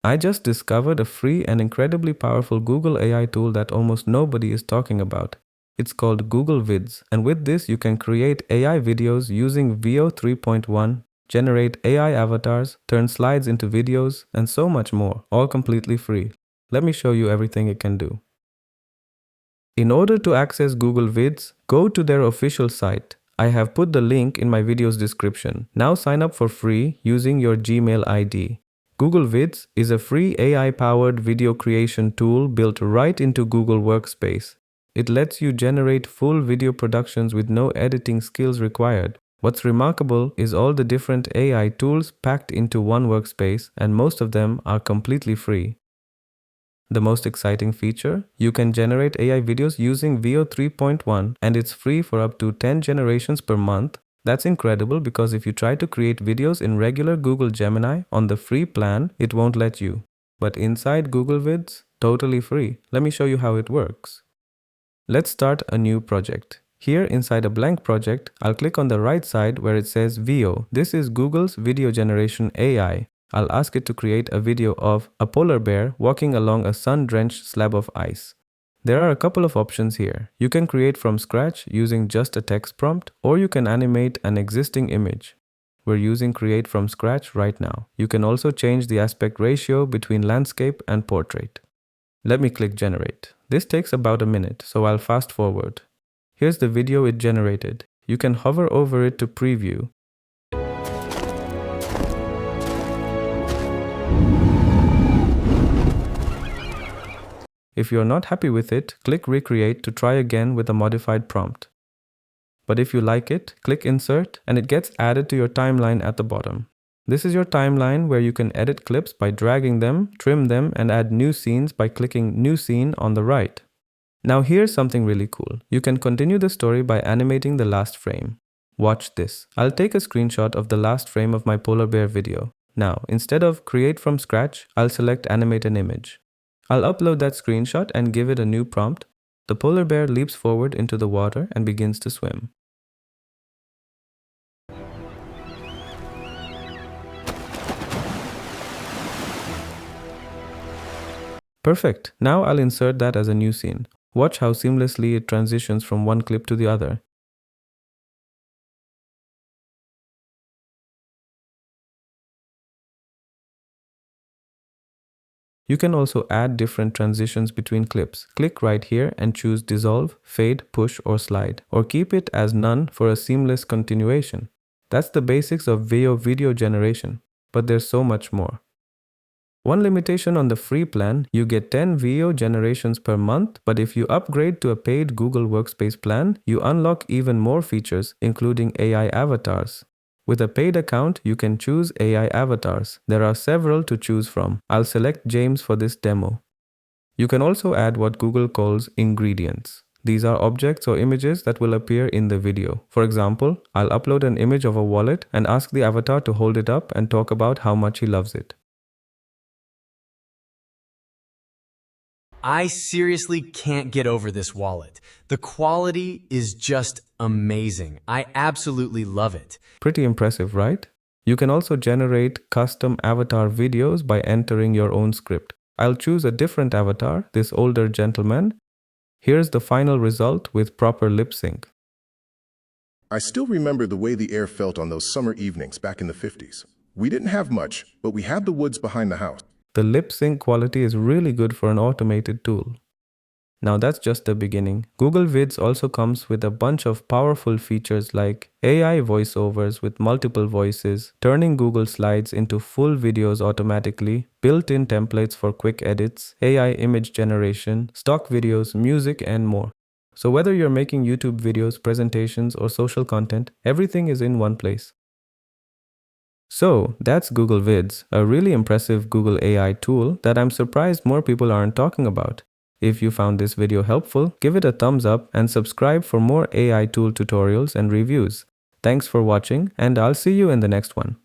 I just discovered a free and incredibly powerful Google AI tool that almost nobody is talking about. It's called Google Vids, and with this you can create AI videos using VO 3.1, generate AI avatars, turn slides into videos, and so much more, all completely free. Let me show you everything it can do. In order to access Google Vids, go to their official site. I have put the link in my video's description. Now sign up for free using your Gmail ID. Google Vids is a free AI-powered video creation tool built right into Google Workspace. It lets you generate full video productions with no editing skills required. What's remarkable is all the different AI tools packed into one workspace, and most of them are completely free. The most exciting feature? You can generate AI videos using VO 3.1 and it's free for up to 10 generations per month. That's incredible because if you try to create videos in regular Google Gemini on the free plan, it won't let you. But inside Google Vids, totally free. Let me show you how it works. Let's start a new project. Here inside a blank project, I'll click on the right side where it says VO. This is Google's video generation AI. I'll ask it to create a video of a polar bear walking along a sun-drenched slab of ice. There are a couple of options here. You can create from scratch using just a text prompt, or you can animate an existing image. We're using create from scratch right now. You can also change the aspect ratio between landscape and portrait. Let me click generate. This takes about a minute, so I'll fast forward. Here's the video it generated. You can hover over it to preview. If you're not happy with it, click Recreate to try again with a modified prompt. But if you like it, click Insert and it gets added to your timeline at the bottom. This is your timeline where you can edit clips by dragging them, trim them, and add new scenes by clicking New Scene on the right. Now here's something really cool. You can continue the story by animating the last frame. Watch this. I'll take a screenshot of the last frame of my polar bear video. Now, instead of create from scratch, I'll select animate an image. I'll upload that screenshot and give it a new prompt. The polar bear leaps forward into the water and begins to swim. Perfect. Now I'll insert that as a new scene. Watch how seamlessly it transitions from one clip to the other. You can also add different transitions between clips. Click right here and choose dissolve, fade, push, or slide, or keep it as none for a seamless continuation. That's the basics of VO video generation, but there's so much more. One limitation on the free plan, you get 10 VO generations per month, but if you upgrade to a paid Google Workspace plan, you unlock even more features, including AI avatars. With a paid account, you can choose AI avatars. There are several to choose from. I'll select James for this demo. You can also add what Google calls ingredients. These are objects or images that will appear in the video. For example, I'll upload an image of a wallet and ask the avatar to hold it up and talk about how much he loves it. I seriously can't get over this wallet. The quality is just amazing. I absolutely love it. Pretty impressive, right? You can also generate custom avatar videos by entering your own script. I'll choose a different avatar, this older gentleman. Here's the final result with proper lip sync. I still remember the way the air felt on those summer evenings back in the 50s. We didn't have much, but we had the woods behind the house. The lip sync quality is really good for an automated tool. Now that's just the beginning. Google Vids also comes with a bunch of powerful features like AI voiceovers with multiple voices, turning Google Slides into full videos automatically, built-in templates for quick edits, AI image generation, stock videos, music, and more. So whether you're making YouTube videos, presentations, or social content, everything is in one place. So that's Google Vids, a really impressive Google AI tool that I'm surprised more people aren't talking about. If you found this video helpful, give it a thumbs up and subscribe for more AI tool tutorials and reviews. Thanks for watching, and I'll see you in the next one.